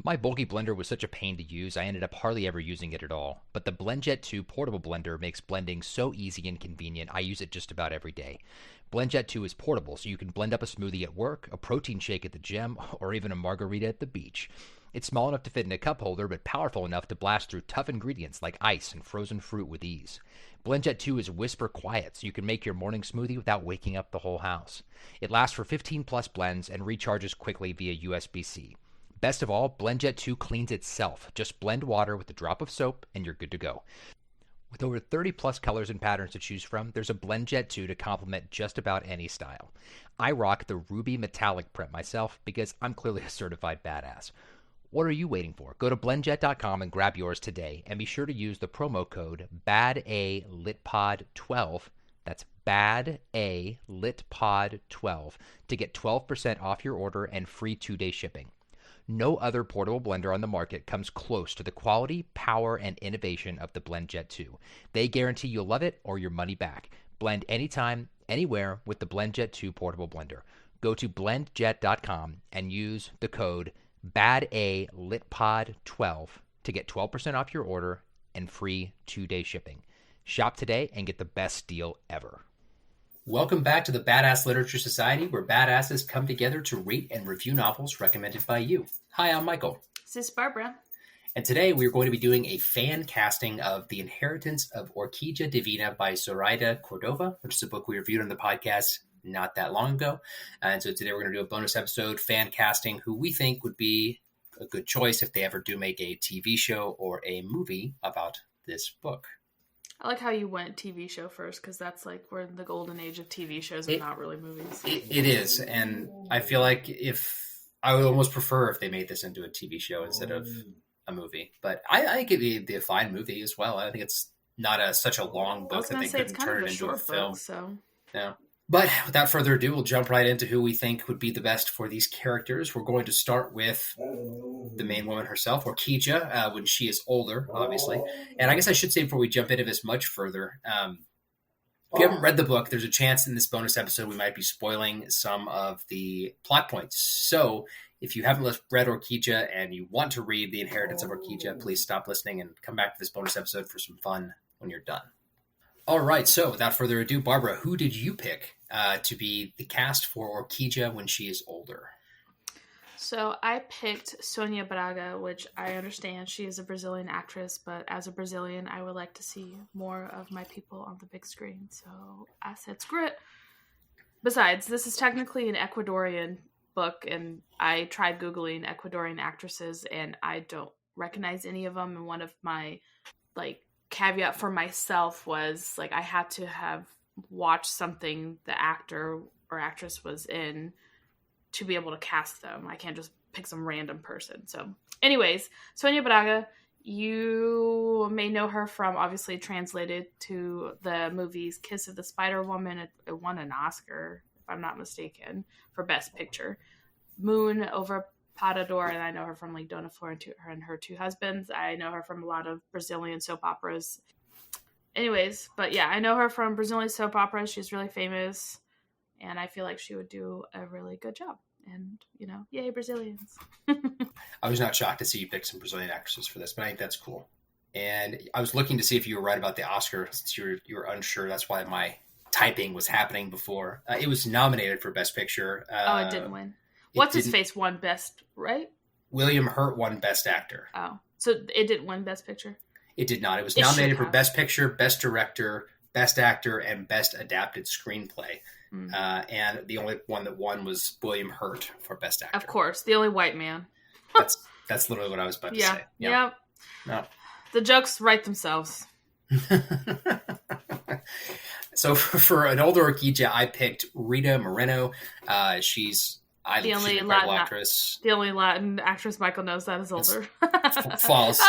My bulky blender was such a pain to use, I ended up hardly ever using it at all. But the BlendJet 2 portable blender makes blending so easy and convenient, I use it just about every day. BlendJet 2 is portable, so you can blend up a smoothie at work, a protein shake at the gym, or even a margarita at the beach. It's small enough to fit in a cup holder, but powerful enough to blast through tough ingredients like ice and frozen fruit with ease. BlendJet 2 is whisper quiet, so you can make your morning smoothie without waking up the whole house. It lasts for 15 plus blends and recharges quickly via USB-C. Best of all, BlendJet 2 cleans itself. Just blend water with a drop of soap and you're good to go. With over 30 plus colors and patterns to choose from, there's a BlendJet 2 to complement just about any style. I rock the ruby metallic print myself because I'm clearly a certified badass. What are you waiting for? Go to blendjet.com and grab yours today, and be sure to use the promo code BADALitPod12. That's BADALitPod12 to get 12% off your order and free 2-day shipping. No other portable blender on the market comes close to the quality, power, and innovation of the BlendJet 2. They guarantee you'll love it or your money back. Blend anytime, anywhere with the BlendJet 2 portable blender. Go to blendjet.com and use the code BADALitPod12 to get 12% off your order and free 2-day shipping. Shop today and get the best deal ever. Welcome back to the Badass Literature Society, where badasses come together to rate and review novels recommended by you. Hi, I'm Michael. This is Barbara. And today we're going to be doing a fan casting of The Inheritance of Orquídea Divina by Zoraida Córdova, which is a book we reviewed on the podcast not that long ago. And so today we're going to do a bonus episode fan casting who we think would be a good choice if they ever do make a TV show or a movie about this book. I like how you went TV show first, because that's like we're in the golden age of TV shows and not really movies. It is, and I feel like I would almost prefer if they made this into a TV show instead of a movie. But I think it'd be a fine movie as well. I think it's not such a long book that they couldn't turn it into a film. So yeah. But without further ado, we'll jump right into who we think would be the best for these characters. We're going to start with the main woman herself, Orquídea, when she is older, obviously. And I guess I should say before we jump into this much further, if you haven't read the book, there's a chance in this bonus episode we might be spoiling some of the plot points. So if you haven't read Orquídea and you want to read The Inheritance of Orquídea, please stop listening and come back to this bonus episode for some fun when you're done. All right, so without further ado, Barbara, who did you pick to be the cast for Orquídea when she is older? So I picked Sônia Braga, which I understand she is a Brazilian actress, but as a Brazilian, I would like to see more of my people on the big screen. So I said, screw it. Besides, this is technically an Ecuadorian book, and I tried Googling Ecuadorian actresses, and I don't recognize any of them. And one of my, caveat for myself was, I had to have watched something the actor or actress was in to be able to cast them. I can't just pick some random person. So anyways, Sônia Braga, you may know her from, obviously translated to the movies Kiss of the Spider Woman. It won an Oscar, if I'm not mistaken, for Best Picture. Moon over Parador, and I know her from Dona Flor and Her Two Husbands. I know her from a lot of Brazilian soap operas. Anyways, but yeah, I know her from Brazilian soap operas. She's really famous, and I feel like she would do a really good job. And, yay, Brazilians. I was not shocked to see you pick some Brazilian actresses for this, but I think that's cool. And I was looking to see if you were right about the Oscar, since you were unsure. That's why my typing was happening before. It was nominated for Best Picture. It didn't win. What's-his-face won Best, right? William Hurt won Best Actor. Oh, so it didn't win Best Picture? It did not. It was nominated for Best Picture, Best Director, Best Actor, and Best Adapted Screenplay. And the only one that won was William Hurt for Best Actor. Of course, the only white man. That's literally what I was about to say. Yeah. No. The jokes write themselves. So for an older Orquídea, I picked Rita Moreno. She's an incredible actress. The only Latin actress Michael knows that is older. False.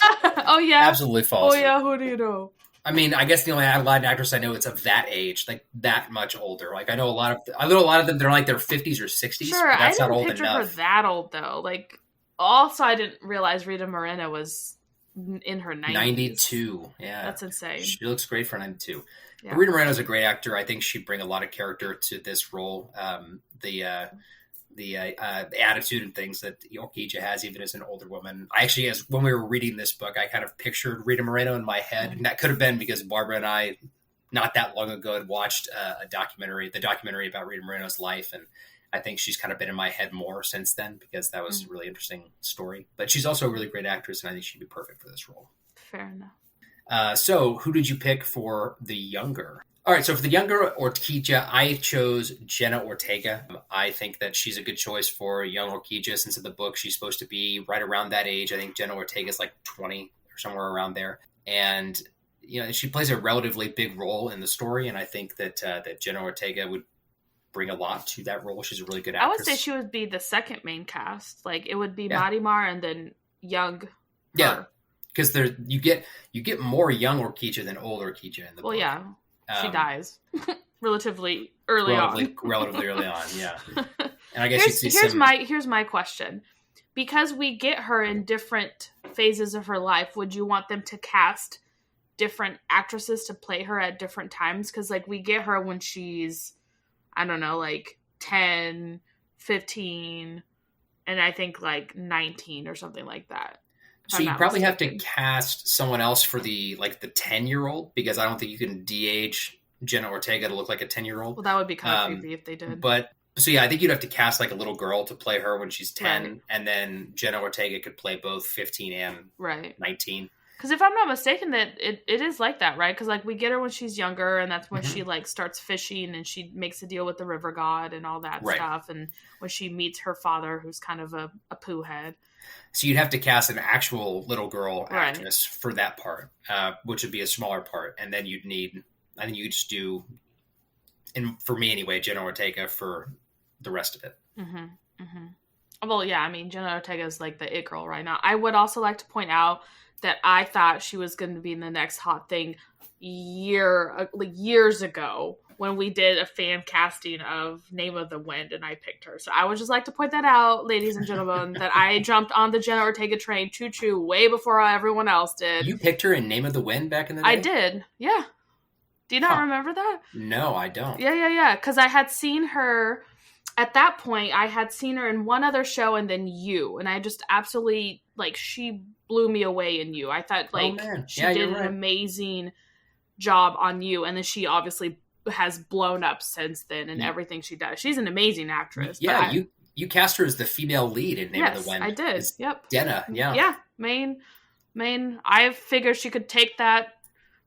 Oh, yeah? Absolutely false. Oh, yeah, who do you know? I mean, I guess the only Latin actress I know is of that age, that much older. I know a lot of them. They're their 50s or 60s. Sure, but that's I not old didn't picture enough. her that old though. Also, I didn't realize Rita Moreno was in her 90s. 92. Yeah, that's insane. She looks great for 92. Yeah. Rita Moreno is a great actor. I think she'd bring a lot of character to this role. the attitude and things that Orquídea has, even as an older woman. I actually, as when we were reading this book, I kind of pictured Rita Moreno in my head, and that could have been because Barbara and I, not that long ago, had watched the documentary about Rita Moreno's life, and I think she's kind of been in my head more since then because that was a really interesting story. But she's also a really great actress, and I think she'd be perfect for this role. Fair enough. So who did you pick for the younger? All right, so for the younger Orquídea, I chose Jenna Ortega. I think that she's a good choice for young Orquídea, since in the book she's supposed to be right around that age. I think Jenna Ortega is like 20 or somewhere around there. And, she plays a relatively big role in the story, and I think that Jenna Ortega would bring a lot to that role. She's a really good actress. I would say she would be the second main cast. Like, it would be Marimar and then young her. Yeah. Because you get more young Orquídea than old Orquídea in the book. Well, yeah, she dies relatively early on. Relatively early on, yeah. And I guess here's my question: because we get her in different phases of her life, would you want them to cast different actresses to play her at different times? Because like we get her when she's, I don't know, like 10, 15, and I think like 19 or something like that. So you probably have to cast someone else for the 10-year-old, because I don't think you can de-age Jenna Ortega to look like a 10-year-old. Well, that would be kind of creepy if they did. But so yeah, I think you'd have to cast like a little girl to play her when she's 10, right. And then Jenna Ortega could play both 15 and 19. Because if I'm not mistaken, that it is like that, right? Because like we get her when she's younger, and that's when she like starts fishing, and she makes a deal with the river god and all that stuff, and when she meets her father, who's kind of a poo head. So you'd have to cast an actual little girl actress for that part, which would be a smaller part, and then you'd need, I think you could just do, and for me anyway, Jenna Ortega for the rest of it. Mm-hmm. Mm-hmm. Well, yeah, I mean, Jenna Ortega is like the it girl right now. I would also like to point out that I thought she was going to be in the next hot thing years ago when we did a fan casting of Name of the Wind, and I picked her. So I would just like to point that out, ladies and gentlemen, that I jumped on the Jenna Ortega train choo-choo way before everyone else did. You picked her in Name of the Wind back in the day? I did, yeah. Do you not remember that? No, I don't. Yeah. Because I had seen her, at that point, I had seen her in one other show and then You. And I just absolutely, she blew me away in You. I thought, she did an amazing job on You. And then she obviously has blown up since then and everything she does. She's an amazing actress. Yeah, you cast her as the female lead in Name of the Wind. I did. Yep. Jenna, yeah. Yeah, main. I figured she could take that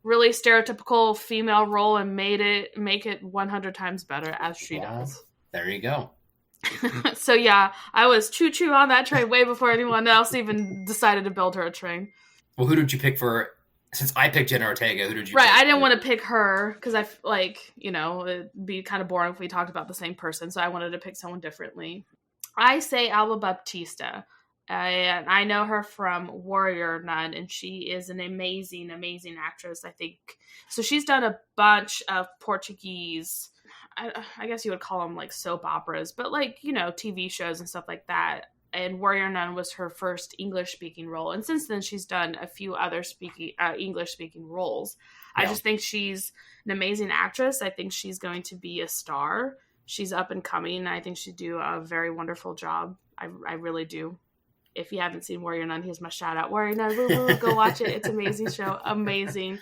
really stereotypical female role and make it 100 times better, as she does. There you go. So yeah, I was choo-choo on that train way before anyone else even decided to build her a train. Well, who did you pick for? Since I picked Jenna Ortega, who did you pick? I didn't want to pick her because it'd be kind of boring if we talked about the same person. So I wanted to pick someone differently. I say Alba Baptista. And I know her from Warrior Nun, and she is an amazing, amazing actress, I think. So she's done a bunch of Portuguese, I guess you would call them like soap operas, but TV shows and stuff like that. And Warrior Nun was her first English-speaking role. And since then, she's done a few other English-speaking roles. Yeah. I just think she's an amazing actress. I think she's going to be a star. She's up and coming. I think she'd do a very wonderful job. I really do. If you haven't seen Warrior Nun, here's my shout-out. Warrior Nun, woo-woo, go watch it. It's an amazing show. Amazing.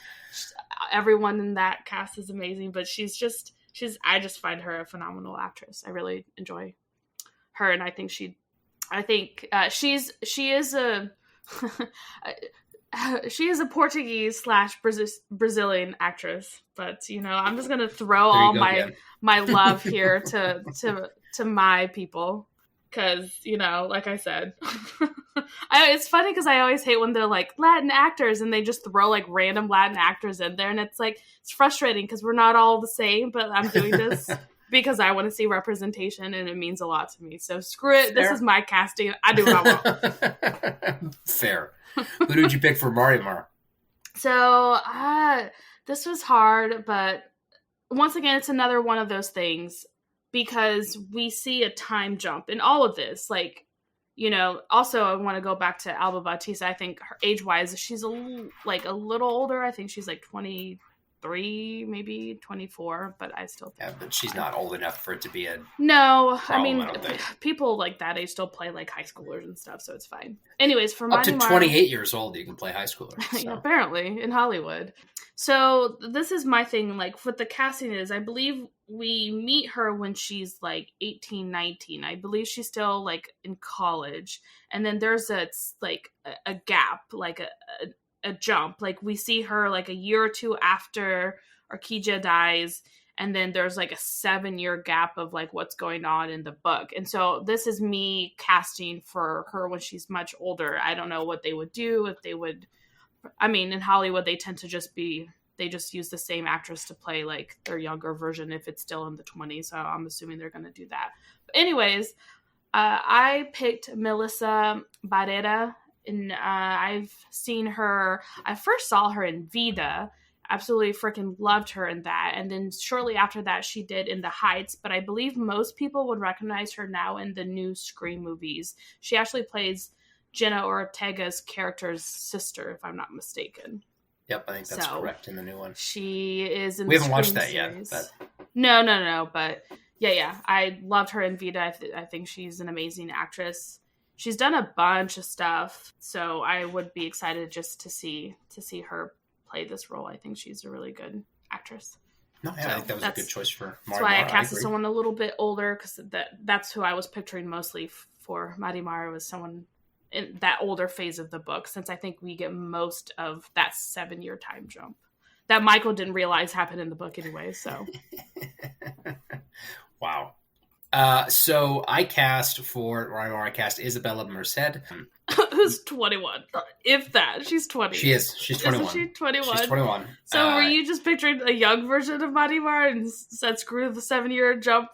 Everyone in that cast is amazing. But I just find her a phenomenal actress. I really enjoy her, and I think she is a Portuguese / Brazilian actress, but I'm just gonna throw all my love here to my people, because like I said, it's funny because I always hate when they're like Latin actors and they just throw like random Latin actors in there, and it's frustrating because we're not all the same, but I'm doing this because I want to see representation, and it means a lot to me. So screw it. Fair. This is my casting. I do what I want. Fair. Who did you pick for Marimar? So this was hard, but once again, it's another one of those things because we see a time jump in all of this. Also, I want to go back to Alba Bautista. I think her age-wise, she's a little older. I think she's 20, 23, maybe 24, but I still think. Yeah, but she's not old enough for it to be a No, problem, I mean, I don't think. people like that age still play like high schoolers and stuff, so it's fine. Anyways, for Up to Marimar, 28 years old, you can play high schooler. So. apparently in Hollywood. So this is my thing, like what the casting is. I believe we meet her when she's like 18, 19. I believe she's still like in college, and then there's a gap, like a jump. Like we see her like a year or two after Orquídea dies, and then there's like a 7-year gap of like what's going on in the book. And so this is me casting for her when she's much older. I don't know what they would do if they would. I mean, in Hollywood, they tend to they just use the same actress to play like their younger version if it's still in the 20s. So I'm assuming they're going to do that. But anyways, I picked Melissa Barrera, and I've seen her. I first saw her in Vida. Absolutely freaking loved her in that. And then shortly after that, she did In the Heights. But I believe most people would recognize her now in the new Scream movies. She actually plays Jenna Ortega's character's sister, if I'm not mistaken. Yep, I think that's correct in the new one. She is in We the haven't watched Scream that series. yet. But... No. But yeah. I loved her in Vida. I think she's an amazing actress. She's done a bunch of stuff, so I would be excited just to see her play this role. I think she's a really good actress. No, yeah, I think that was a good choice for Marimar. That's why I casted someone a little bit older, because that's who I was picturing mostly for Marimar, was someone in that older phase of the book, since I think we get most of that 7-year time jump that Michael didn't realize happened in the book anyway. So, wow. So I cast for Marimar. I cast Isabella Merced, who's 21. If that, she's 20. She is. She's 21. Isn't she 21? She's 21. So were you just picturing a young version of Marimar and said screw the 7-year jump?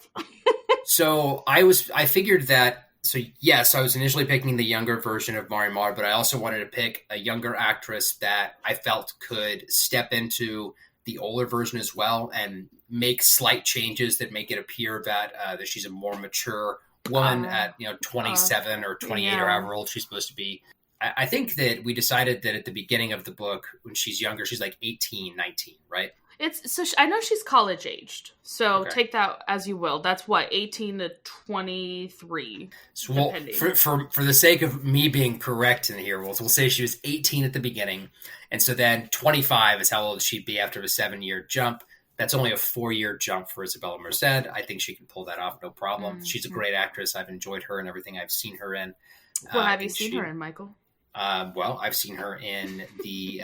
So I figured that. So yes, I was initially picking the younger version of Marimar, but I also wanted to pick a younger actress that I felt could step into the older version as well and make slight changes that make it appear that she's a more mature woman at 27 or 28 or however old she's supposed to be. I think that we decided that at the beginning of the book, when she's younger, she's like 18, 19, right? I know she's college aged, so take that as you will. That's what, 18 to 23. So for the sake of me being correct in here, we'll say she was 18 at the beginning, and so then 25 is how old she'd be after a 7-year jump. That's only a 4-year jump for Isabella Merced. I think she can pull that off, no problem. Mm-hmm. She's a great actress. I've enjoyed her and everything I've seen her in. What have you seen her in, Michael? Well, I've seen her in the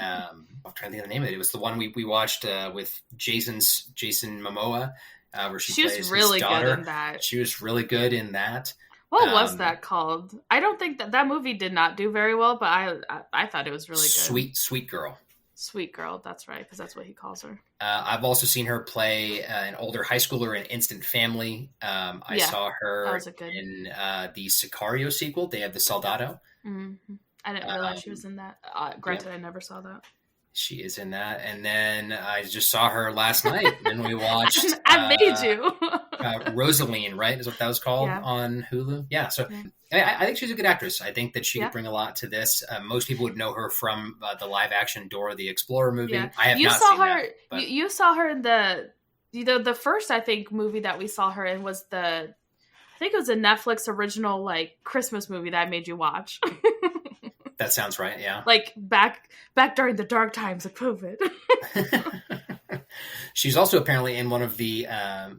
I'm trying to think of the name of it. It was the one we watched with Jason Momoa, where she plays his really daughter. Good in that. She was really good in that. What was that called? I don't think that movie did not do very well, but I thought it was really good. Sweet Girl. Sweet Girl, that's right, because that's what he calls her. I've also seen her play an older high schooler in Instant Family. I saw her in the Sicario sequel. They have the Soldado. Mm-hmm. I didn't realize she was in that. Granted, I never saw that. She is in that. And then I just saw her last night. And we watched... I made you. Rosaline, right? Is what that was called on Hulu. Yeah. So I think she's a good actress. I think that she could bring a lot to this. Most people would know her from the live action Dora the Explorer movie. Yeah. I have not seen her. That. You saw her in the first, I think, movie that we saw her in was I think it was a Netflix original like Christmas movie that I made you watch. That sounds right, yeah. Like back during the dark times of COVID. She's also apparently in one of the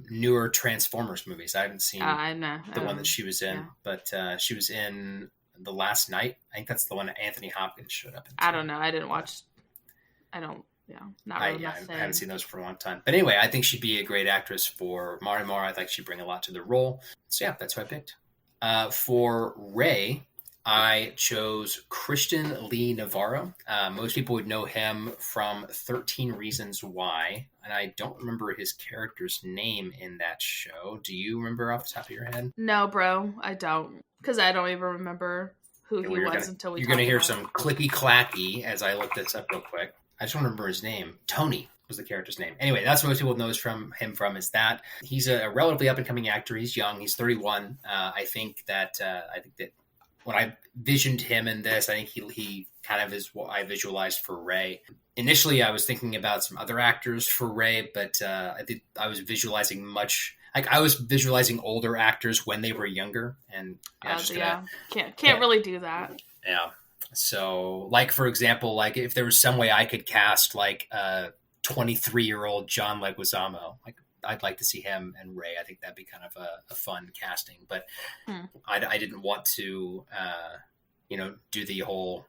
newer Transformers movies. I haven't seen the one that she was in, but she was in The Last Night. I think that's the one that Anthony Hopkins showed up in. I don't know. I didn't watch. Not really. I haven't seen those for a long time. But anyway, I think she'd be a great actress for Marimar. I think she'd bring a lot to the role. So yeah, that's who I picked. For Ray, I chose Christian Lee Navarro. Most people would know him from 13 Reasons Why, and I don't remember his character's name in that show. Do you remember off the top of your head? No, bro, I don't, because I don't even remember who he was until we. You're going to hear some clicky clacky as I look this up real quick. I just don't remember his name. Tony was the character's name. Anyway, that's what most people know him from is that he's a relatively up and coming actor. He's young. He's 31. I think that when I visioned him in this, I think he kind of is what I visualized for Rey. Initially, I was thinking about some other actors for Rey, but I was visualizing I was visualizing older actors when they were younger, and can't really do that. Yeah. So, like, for example, like if there was some way I could cast like 23-year-old John Leguizamo, like I'd like to see him and Rey. I think that'd be kind of a fun casting, but I didn't want to, do the whole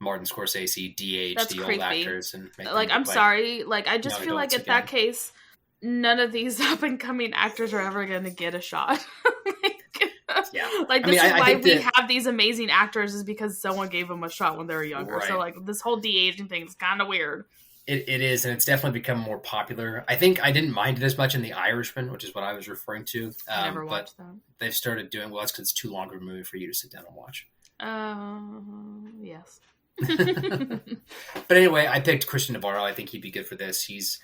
Martin Scorsese de-age the old actors and make like, I'm sorry, like I just feel like in that case, none of these up and coming actors are ever going to get a shot. Yeah. Like, this is why we have these amazing actors, is because someone gave them a shot when they were younger. Right. So, like, this whole de-aging thing is kind of weird. It is, and it's definitely become more popular. I think I didn't mind it as much in The Irishman, which is what I was referring to. I never watched that. They've started doing, well, that's because it's too long of a movie for you to sit down and watch. Yes. But anyway, I picked Christian Navarro. I think he'd be good for this. He's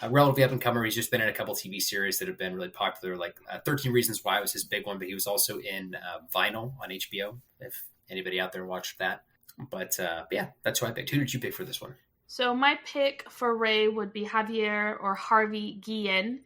a relatively up-and-comer. He's just been in a couple TV series that have been really popular, like 13 Reasons Why was his big one, but he was also in Vinyl on HBO, if anybody out there watched that. But yeah, that's who I picked. Who did you pick for this one? So my pick for Rey would be Javier or Harvey Guillen,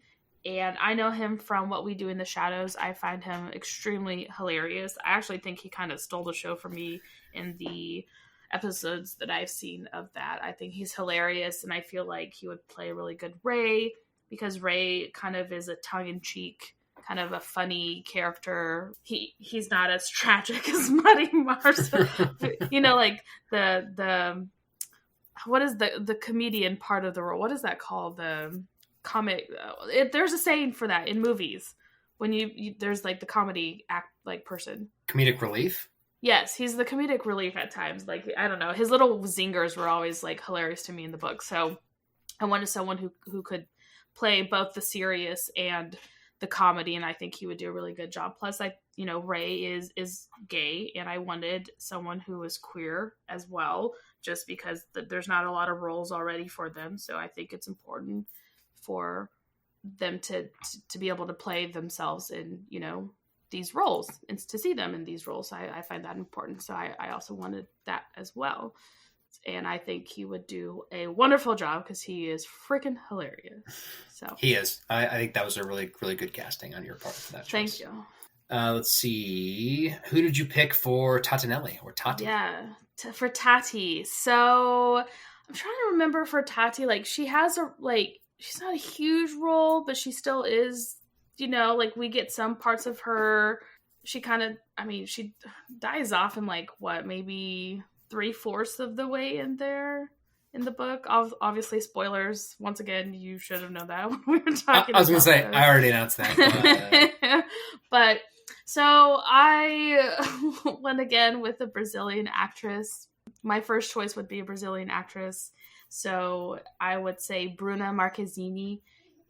and I know him from What We Do in the Shadows. I find him extremely hilarious. I actually think he kind of stole the show for me in the episodes that I've seen of that. I think he's hilarious, and I feel like he would play a really good Rey, because Rey kind of is a tongue-in-cheek, kind of a funny character. He's not as tragic as Marty Mars. Like the what is the comedian part of the role? What is that called? The comic. There's a saying for that in movies when you there's like the comedy act like person. Comedic relief. Yes, he's the comedic relief at times. Like, I don't know, his little zingers were always like hilarious to me in the book. So I wanted someone who could play both the serious and the comedy, and I think he would do a really good job. Plus, Rey is gay, and I wanted someone who was queer as well, just because there's not a lot of roles already for them. So I think it's important for them to be able to play themselves in, these roles, and to see them in these roles. I find that important. So I also wanted that as well. And I think he would do a wonderful job because he is freaking hilarious. So he is. I think that was a really, really good casting on your part for that choice. Thank you. Let's see. Who did you pick for Tatinelli or Tati? Yeah, for Tati. So I'm trying to remember for Tati. Like, she has she's not a huge role, but she still is. We get some parts of her. She kind of, she dies off in maybe 3/4 of the way in there in the book. Obviously, spoilers. Once again, you should have known that when we were talking. I was going to say, I already announced that. But so I went again with a Brazilian actress. My first choice would be a Brazilian actress. So I would say Bruna Marquezine.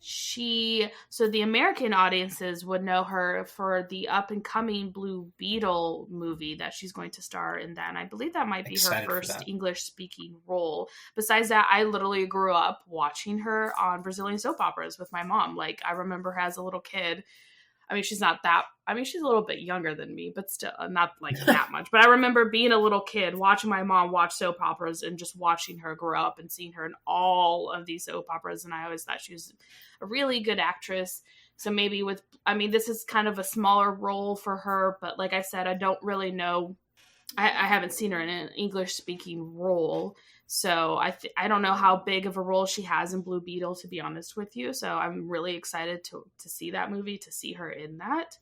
So the American audiences would know her for the up-and-coming Blue Beetle movie that she's going to star in that. And I believe that might be her first English-speaking role. Besides that, I literally grew up watching her on Brazilian soap operas with my mom. Like, I remember her as a little kid. She's not that... she's a little bit younger than me, but still not that much. But I remember being a little kid, watching my mom watch soap operas and just watching her grow up and seeing her in all of these soap operas. And I always thought she was a really good actress. So maybe this is kind of a smaller role for her. But like I said, I don't really know. I haven't seen her in an English-speaking role. So I don't know how big of a role she has in Blue Beetle, to be honest with you. So I'm really excited to see that movie, to see her in that.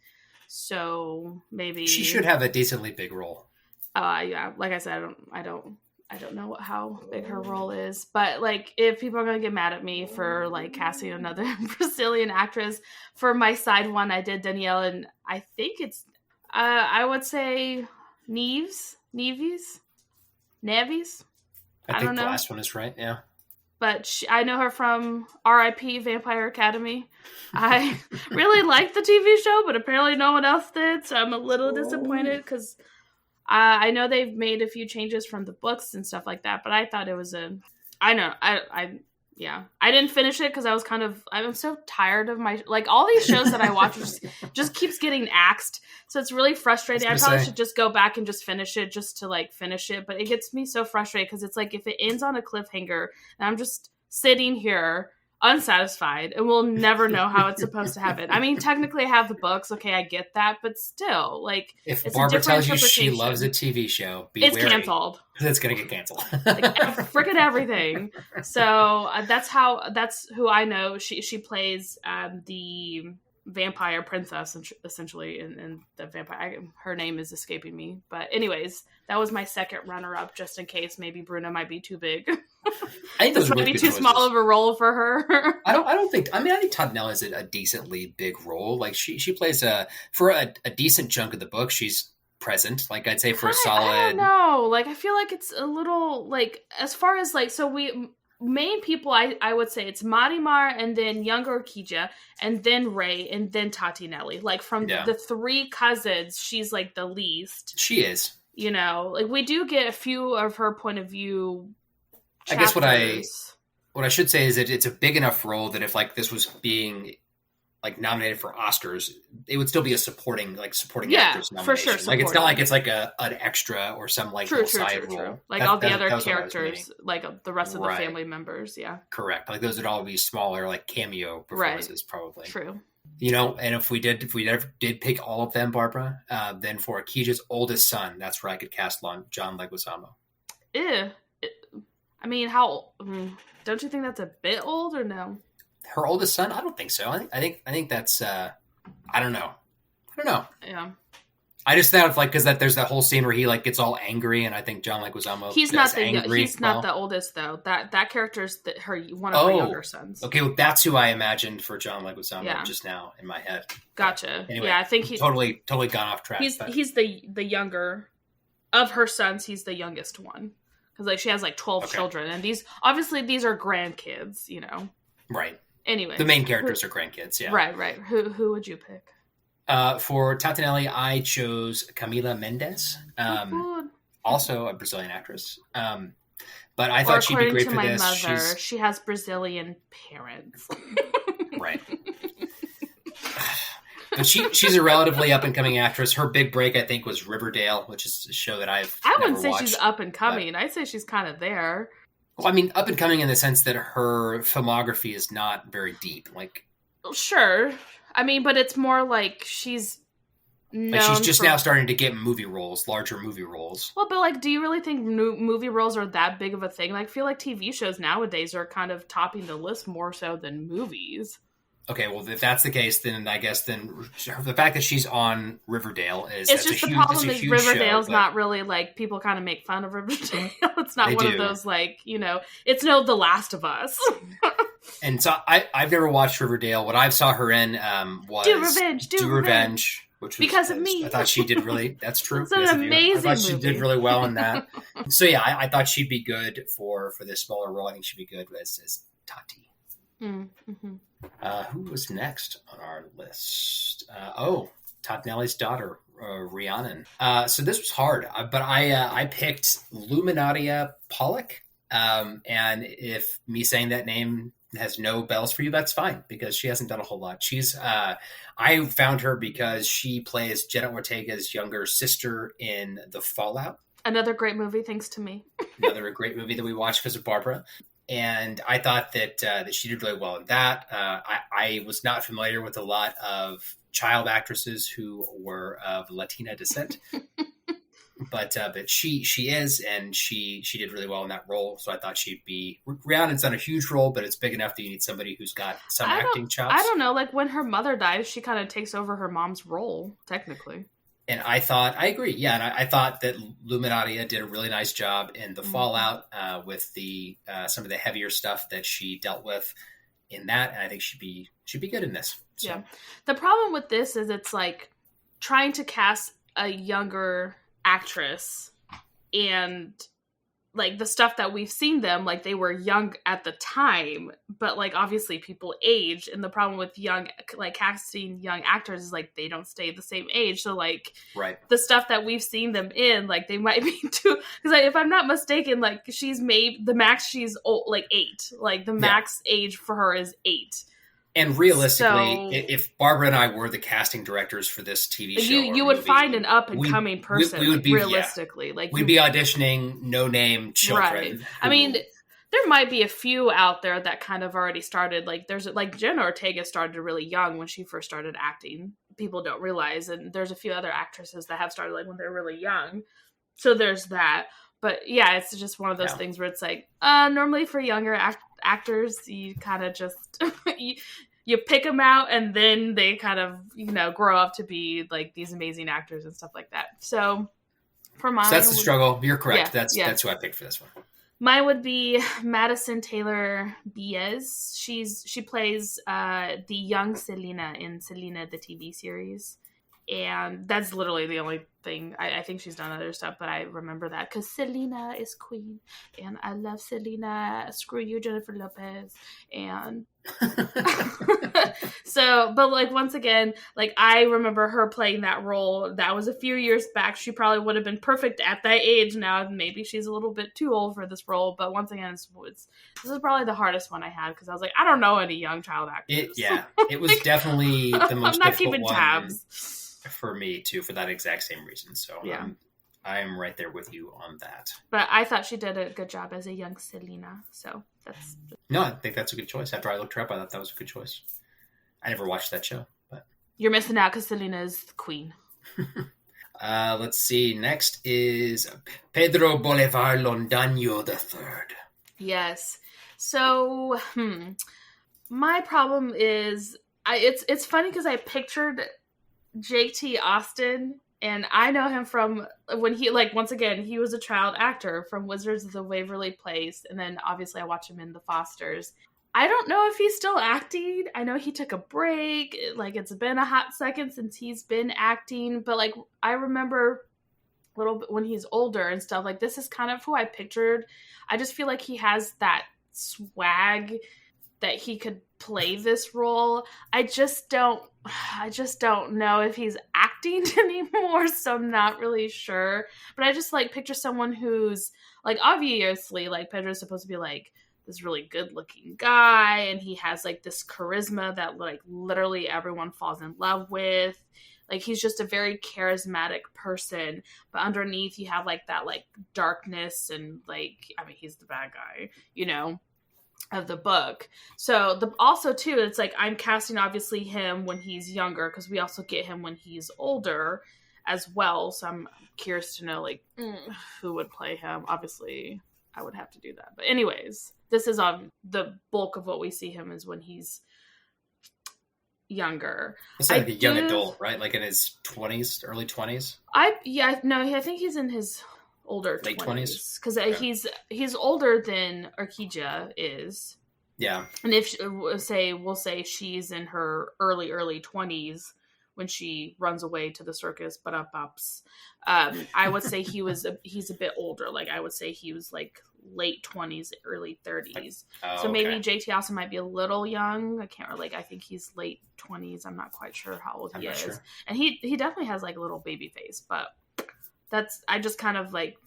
So maybe she should have a decently big role. Yeah, like I said, I don't know how big her role is. But if people are gonna get mad at me for casting another Brazilian actress for my side one, I did Danielle, and I think it's I would say Neves. I think the last one is right, yeah. But I know her from R.I.P. Vampire Academy. I really liked the TV show, but apparently no one else did, so I'm a little disappointed because I know they've made a few changes from the books and stuff like that, but I thought it was Yeah, I didn't finish it because I'm so tired of all these shows that I watch just keeps getting axed. So it's really frustrating. I probably should just go back and just finish it just to like finish it. But it gets me so frustrated because it's like if it ends on a cliffhanger and I'm just sitting here unsatisfied and we'll never know how it's supposed to happen. I mean, technically I have the books. Okay, I get that. But still, like, if Barbara tells you she loves a TV show, be wary. It's canceled. It's going to get canceled. Like, freaking everything. So that's who I know. She plays the vampire princess, essentially, in the vampire. Her name is escaping me. But anyways, that was my second runner-up, just in case maybe Bruna might be too big. I think this might be too small of a role for her. I don't think. I mean, I think Tottinella is a decently big role. Like she plays for a decent chunk of the book. She's present. Like I'd say for a solid. I don't know. Like I feel like it's a little like as far as like so we. Main people, I would say it's Marimar and then younger Orquídea and then Ray and then Tatinelli. Like from the three cousins, she's like the least. She is. You know, like we do get a few of her point of view chapters. I guess what I should say is that it's a big enough role that if like this was being like nominated for Oscars, it would still be a supporting actress nomination. For sure. Like it's not like it's like an extra or some like side role. Like all the other characters, like the rest of the family members. Yeah, correct. Like those would all be smaller, like cameo performances, probably. True. You know, and if we ever did pick all of them, Barbara, then for Orquídea's oldest son, that's where I could cast John Leguizamo. I mean, how? Don't you think that's a bit old or no? Her oldest son? I don't think so. I think that's I don't know. Yeah. I just thought of like because there's that whole scene where he like gets all angry, and I think John Leguizamo he's not the oldest though. That character's one of her younger sons. Okay, well, that's who I imagined for John Leguizamo just now in my head. Gotcha. Anyway, yeah, I think he's totally gone off track. He's the younger of her sons. He's the youngest one because like she has like 12 children, and these are grandkids. You know. Right. Anyway, the main characters are grandkids. Yeah. Right. Who would you pick? For Tatinelli, I chose Camila Mendes, also a Brazilian actress. But I thought she'd be great for this. Mother, she has Brazilian parents. Right. But she's a relatively up and coming actress. Her big break, I think, was Riverdale, which is a show that I wouldn't say watched, she's up and coming. I'd say she's kind of there. Well, I mean, up and coming in the sense that her filmography is not very deep. Like, sure. I mean, but it's more like she's she's just now starting to get larger movie roles. Well, but like, do you really think movie roles are that big of a thing? Like, I feel like TV shows nowadays are kind of topping the list more so than movies. Okay, well, if that's the case, then I guess the fact that she's on Riverdale is it's just the problem is Riverdale's not really like people kind of make fun of Riverdale. It's not one of those like it's no The Last of Us. And so I've never watched Riverdale. What I saw her in was Do Revenge, which was because of me. I thought she did really. That's true. It's an amazing I thought movie. She did really well in that. So yeah, I thought she'd be good for this smaller role. I think she'd be good as Tati. Mm-hmm. Who was next on our list? Tottinelli's daughter, Rhiannon. So this was hard, but I picked Luminaria Pollock. And if me saying that name has no bells for you, that's fine because she hasn't done a whole lot. She's I found her because she plays Jenna Ortega's younger sister in The Fallout. Another great movie, thanks to me. Another great movie that we watched because of Barbara. And I thought that she did really well in that. I was not familiar with a lot of child actresses who were of Latina descent, but she is, and she did really well in that role. So I thought she'd be. Rhiannon's not a huge role, but it's big enough that you need somebody who's got some acting chops. I don't know. Like when her mother dies, she kind of takes over her mom's role, technically. And I agree. Yeah. And I thought that Luminaria did a really nice job in The Fallout with the some of the heavier stuff that she dealt with in that. And I think she'd be good in this. So. Yeah. The problem with this is it's like trying to cast a younger actress and like the stuff that we've seen them, like they were young at the time, but like obviously people age, and the problem with casting young actors is like they don't stay the same age. So like the stuff that we've seen them in, like they might be too, because if I'm not mistaken, like she's she's old, like 8, like the max age for her is 8. And realistically, if Barbara and I were the casting directors for this TV show, you would find an up and coming person. We would be realistically, like we'd be auditioning no-name children. Right. I mean, there might be a few out there that kind of already started. Like there's like Jenna Ortega started really young when she first started acting. People don't realize, and there's a few other actresses that have started like when they're really young. So there's that. But yeah, it's just one of those things where it's like, normally for younger actors, you kind of just you pick them out, and then they kind of grow up to be like these amazing actors and stuff like that. So for mine, that's the struggle. You're correct. That's who I picked for this one. Mine would be Madison Taylor Diaz. She plays the young Selena in Selena the TV series. And that's literally the only thing. I think she's done other stuff, but I remember that because Selena is queen, and I love Selena. Screw you, Jennifer Lopez. And so, but like once again, like I remember her playing that role. That was a few years back. She probably would have been perfect at that age. Now maybe she's a little bit too old for this role. But once again, this is probably the hardest one I had because I was like, I don't know any young child actors. It was definitely the most. I'm not difficult keeping one tabs. For me too, for that exact same reason. So I am right there with you on that. But I thought she did a good job as a young Selena. So that's no, I think that's a good choice. After I looked her up, I thought that was a good choice. I never watched that show, but you're missing out because Selena is the queen. Let's see. Next is Pedro Bolivar Londaño III. Yes. So my problem is it's funny because I pictured JT Austin, and I know him from when he, like, once again, he was a child actor from Wizards of the Waverly Place, and then obviously I watch him in The Fosters. I don't know if he's still acting. I know he took a break. Like, it's been a hot second since he's been acting, but like I remember a little bit when he's older and stuff. Like, this is kind of who I pictured. I just feel like he has that swag that he could play this role. I just don't know if he's acting anymore, so I'm not really sure. But I just like picture someone who's like, obviously, like Pedro's supposed to be like this really good looking guy, and he has like this charisma that like literally everyone falls in love with. Like, he's just a very charismatic person, but underneath you have like that like darkness, and like, I mean, he's the bad guy, of the book. So also too, it's like I'm casting obviously him when he's younger, because we also get him when he's older as well. So I'm curious to know like who would play him. Obviously I would have to do that, but anyways, this is on the bulk of what we see him is when he's younger. It's like a young adult, right? Like in his 20s, early 20s. I think he's in his older late 20s, because he's older than Orquídea is. Yeah, and if we'll say she's in her early 20s when she runs away to the circus, but ups. I would say he's a bit older. Like I would say he was like late 20s, early 30s. So maybe JT Austin might be a little young. I can't really, I think he's late 20s. I'm not quite sure how old he is. Sure. And he definitely has like a little baby face, but I just kind of like,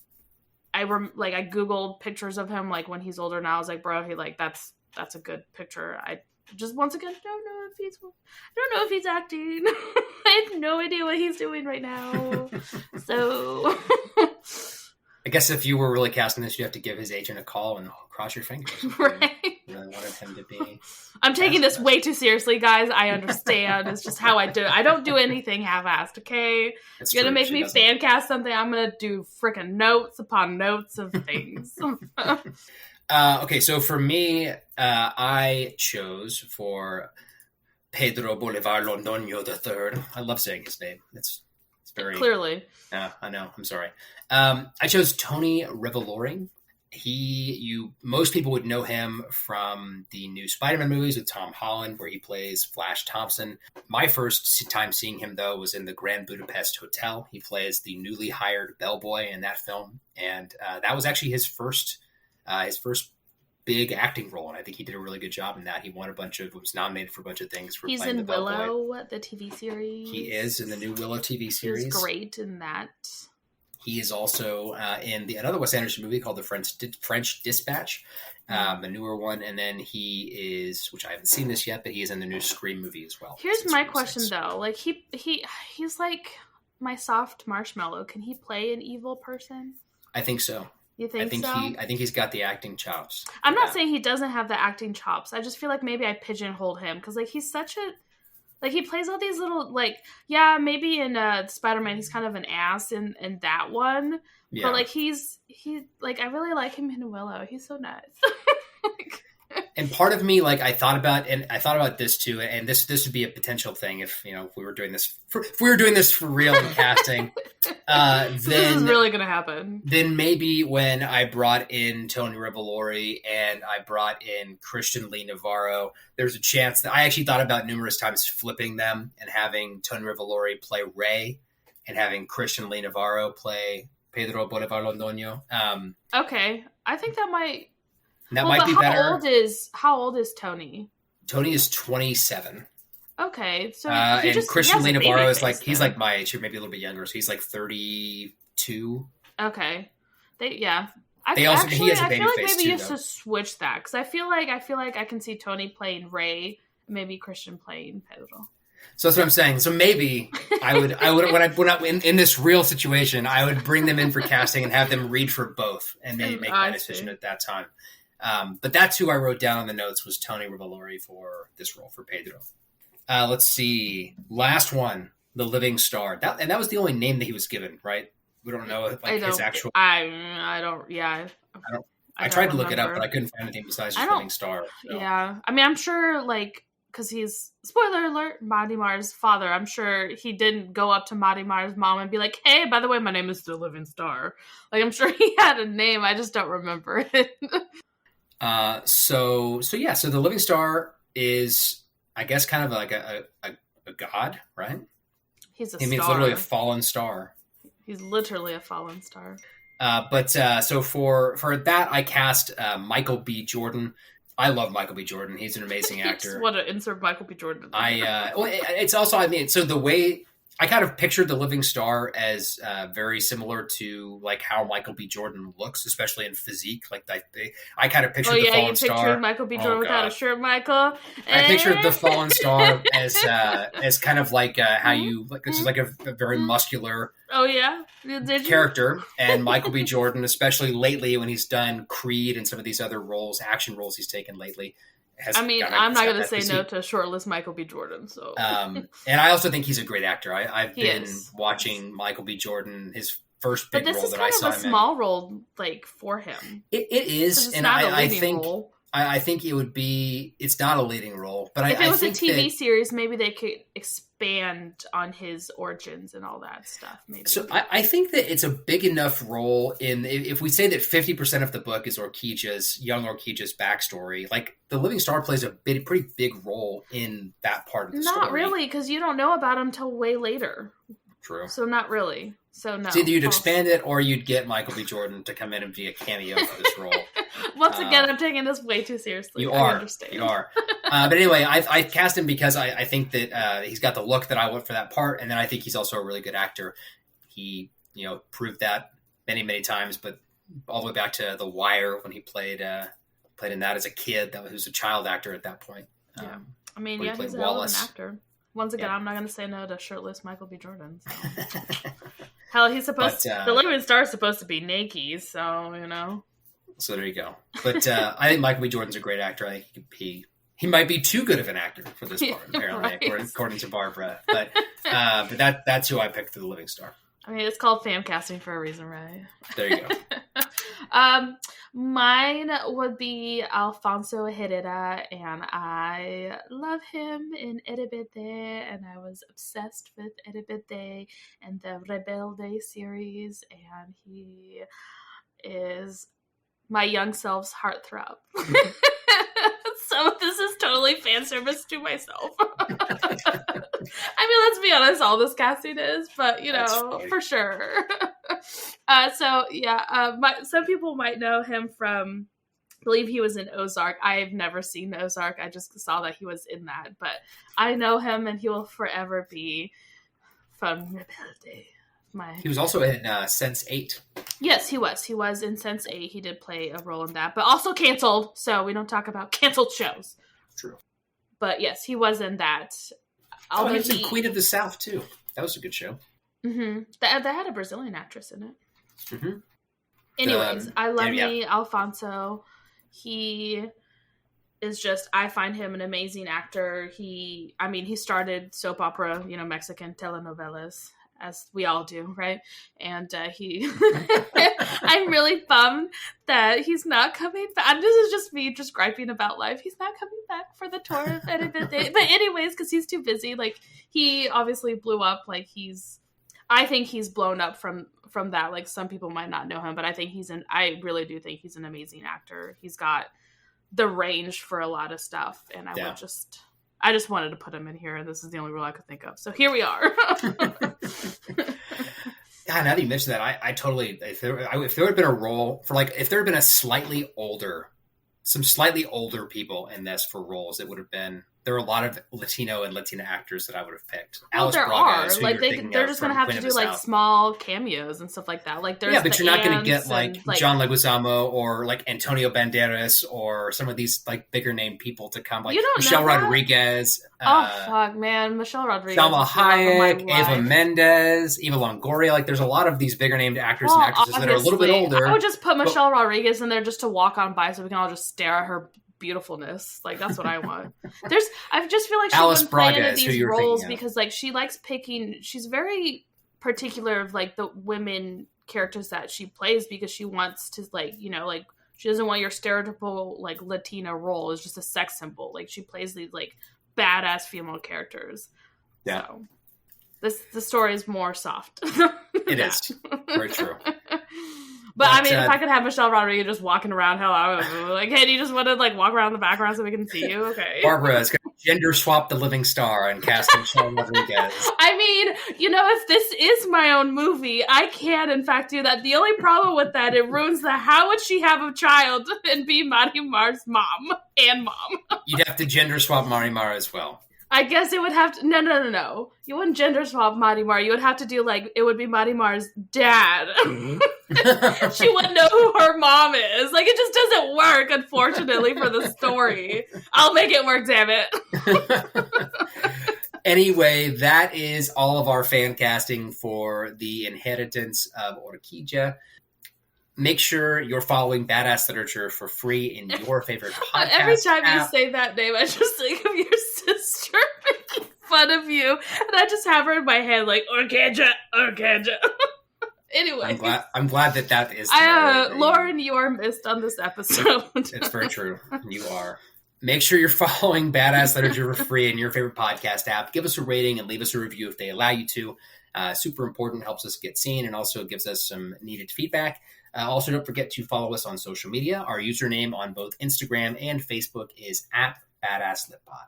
I Googled pictures of him like when he's older now. I was like, bro, that's a good picture. I just, once again, don't know if he's acting. I have no idea what he's doing right now. So I guess if you were really casting this, you'd have to give his agent a call and cross your fingers. Right. You really wanted him to be. I'm taking this way too seriously, guys. I understand. It's just how I do it. I don't do anything half-assed, okay? You're going to make me fan cast something, I'm going to do freaking notes upon notes of things. Okay, so for me, I chose for Pedro Bolivar Londaño III. I love saying his name. It's very... Clearly. I know. I'm sorry. I chose Tony Revolori, Most people would know him from the new Spider-Man movies with Tom Holland, where he plays Flash Thompson. My first time seeing him, though, was in the Grand Budapest Hotel. He plays the newly hired bellboy in that film, and that was actually his first big acting role, and I think he did a really good job in that. He was nominated for a bunch of things for He's playing the in bellboy. Willow, the TV series. He is in the new Willow TV series. He's great in that. He is also in another Wes Anderson movie called The French Dispatch, a newer one. And then he is, which I haven't seen this yet, but he is in the new Scream movie as well. Here's my question, though. Like, he's like my soft marshmallow. Can he play an evil person? I think so. You think so? I think he's got the acting chops. I'm not saying he doesn't have the acting chops. I just feel like maybe I pigeonholed him because, like, he's such a... Like, he plays all these little, like, yeah, maybe in Spider-Man he's kind of an ass in that one. Yeah. But, like, I really like him in Willow. He's so nice. And part of me, like, I thought about this too, and this would be a potential thing if we were doing this for real in casting. This is really gonna happen. Then maybe when I brought in Tony Revolori and I brought in Christian Lee Navarro, there's a chance that I actually thought about numerous times flipping them and having Tony Revolori play Ray and having Christian Lee Navarro play Pedro Bolivar Londoño. Okay, I think that might. That might be better. How old is Tony? Tony is 27. Okay, so and Christian Lee Navarro is like he's like my age, or maybe a little bit younger. So he's like 32. Okay, he has a baby I face feel like maybe too, you should switch that because I feel like I can see Tony playing Ray, maybe Christian playing Pedro. So that's what I'm saying. So maybe I would when I in this real situation, I would bring them in for casting and have them read for both, and maybe make my decision at that time. But that's who I wrote down on the notes was Tony Revolori for this role for Pedro. Let's see. Last one, The Living Star. That was the only name that he was given, right? We don't know his actual. I don't. Yeah. I tried to look it up, but I couldn't find anything besides just Living Star. So. Yeah. I mean, I'm sure, like, because he's, spoiler alert, Marimar's father. I'm sure he didn't go up to Marimar's mom and be like, hey, by the way, my name is The Living Star. Like, I'm sure he had a name. I just don't remember it. So The Living Star is, I guess, kind of like a god, right? He's a star. He's literally a fallen star. He's literally a fallen star. So for that, I cast Michael B. Jordan. I love Michael B. Jordan. He's an amazing actor. Just want to insert Michael B. Jordan. It's also, I mean, so the way I kind of pictured The Living Star as very similar to like how Michael B. Jordan looks, especially in physique. Like I kind of pictured the fallen star. Oh yeah, you pictured Michael B. Jordan without a shirt, Michael. I pictured the fallen star as kind of like how you like. This is like a very muscular. Oh yeah, character, and Michael B. Jordan, especially lately when he's done Creed and some of these other action roles he's taken lately. I'm not going to say no to shortlist Michael B. Jordan. So, and I also think he's a great actor. I've been watching Michael B. Jordan, his first big role that I saw him in. But this is kind of a small role, like, for him. It is, and I think it would be. It's not a leading role, but if it was a TV series, maybe they could expand on his origins and all that stuff. Maybe. So I think that it's a big enough role if we say that 50% of the book is young Orquídea's backstory. Like The Living Star plays a pretty big role in that part of the story. Not really, because you don't know about him till way later. True. So not really. So no. So either you'd expand it or you'd get Michael B. Jordan to come in and be a cameo for this role. Once again, I'm taking this way too seriously. I understand. You are. But anyway, I cast him because I think that he's got the look that I want for that part, and then I think he's also a really good actor. He, proved that many, many times, but all the way back to The Wire when he played in that as a kid. That was a child actor at that point. Yeah. I mean, he's a hell of an actor. Once again, I'm not going to say no to shirtless Michael B. Jordan. So. Hell, he's supposed to... The Living Star is supposed to be naked, so, So there you go. But I think Michael B. Jordan's a great actor. I think he might be too good of an actor for this part, apparently, right. according to Barbara. But that's who I picked for The Living Star. I mean, it's called fan casting for a reason, right? There you go. Mine would be Alfonso Herrera, and I love him in Erebete, and I was obsessed with Erebete and the Rebelde series, and he is my young self's heartthrob. So this is totally fan service to myself. I mean, let's be honest, all this casting is, but for sure. Some people might know him from, I believe he was in Ozark. I've never seen Ozark. I just saw that he was in that, but I know him, and he will forever be from Rebelde. He was also in Sense8. Yes, he was. He was in Sense8. He did play a role in that, but also canceled. So we don't talk about canceled shows. True. But yes, he was in that. He was in Queen of the South too. That was a good show. Mm-hmm. That had a Brazilian actress in it. Mm-hmm. Anyways, I love me Alfonso. He is just, I find him an amazing actor. He started soap opera, Mexican telenovelas, as we all do, right? And I'm really bummed that he's not coming back. This is just me just griping about life. He's not coming back for the tour of But anyways, because he's too busy. Like, he obviously blew up. Like, I think he's blown up from that. Like, some people might not know him, but I really do think he's an amazing actor. He's got the range for a lot of stuff. And I just wanted to put him in here, and this is the only role I could think of. So here we are. God, now that you mentioned that, I totally, if there had been a role for, like, if there had been some slightly older people in this for roles, there are a lot of Latino and Latina actors that I would have picked. Well, there are. Like, they're just going to have to do, like, small cameos and stuff like that. Like, there's but you're not going to get, like, John Leguizamo or, like, Antonio Banderas or some of these, like, bigger name people to come. Like, Michelle Rodriguez. Fuck, man. Michelle Rodriguez. Salma Hayek, Eva Mendes, Eva Longoria. Like, there's a lot of these bigger named actors and actresses that are a little bit older. I would just put Michelle Rodriguez in there just to walk on by so we can all just stare at her beautifulness. Like, that's what I want. I just feel like she wouldn't play into these roles because, like, she likes picking. She's very particular of, like, the women characters that she plays because she wants to, like, like, she doesn't want your stereotypical, like, Latina role. It's just a sex symbol. Like, she plays these, like, badass female characters. Yeah. So the story is more soft. It is. Very true. But I mean, if I could have Michelle Rodriguez just walking around, hell, I would like, hey, do you just want to, like, walk around the background so we can see you? Okay. Barbara is going to gender swap the living star and cast Michelle Rodriguez. I mean, if this is my own movie, I can, in fact, do that. The only problem with that, it ruins how would she have a child and be Marimar's mom and mom? You'd have to gender swap Marimar as well. I guess it would have to... No. You wouldn't gender swap Marimar. You would have to do, like, it would be Marimar's dad. Mm-hmm. She wouldn't know who her mom is. Like, it just doesn't work, unfortunately, for the story. I'll make it work, damn it. Anyway, that is all of our fan casting for the Inheritance of Orquídea. Make sure you're following Badass Literature for free in your favorite podcast Every time app. You say that name, I just think of your sister making fun of you. And I just have her in my head like, Orquídea. Anyway. I'm glad that is Lauren, you are missed on this episode. It's very true. You are. Make sure you're following Badass Literature for free in your favorite podcast app. Give us a rating and leave us a review if they allow you to. Super important, helps us get seen, and also gives us some needed feedback. Also, don't forget to follow us on social media. Our username on both Instagram and Facebook is @BadassLitPod.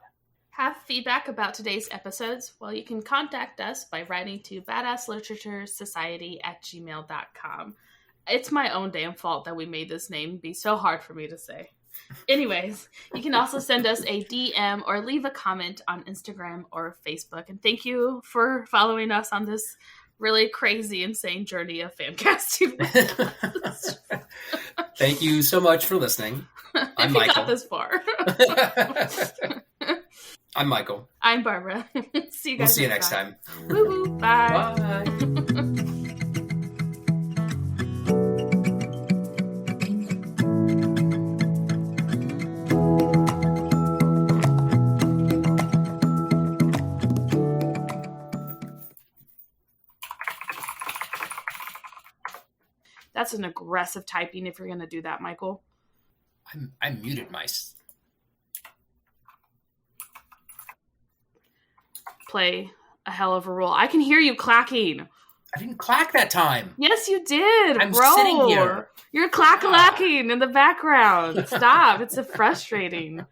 Have feedback about today's episodes? Well, you can contact us by writing to badassliteraturesociety@gmail.com. It's my own damn fault that we made this name be so hard for me to say. Anyways, you can also send us a DM or leave a comment on Instagram or Facebook. And thank you for following us on this really crazy, insane journey of fan casting. Thank you so much for listening. I'm Michael. Got this far. I'm Michael. I'm Barbara. See you guys. We'll see you next time. Woo-hoo. Bye. Bye. That's an aggressive typing if you're going to do that, Michael. I muted my... Play a hell of a role. I can hear you clacking. I didn't clack that time. Yes, you did, I'm bro. sitting here. You're clack-a-lacking in the background. Stop. It's frustrating.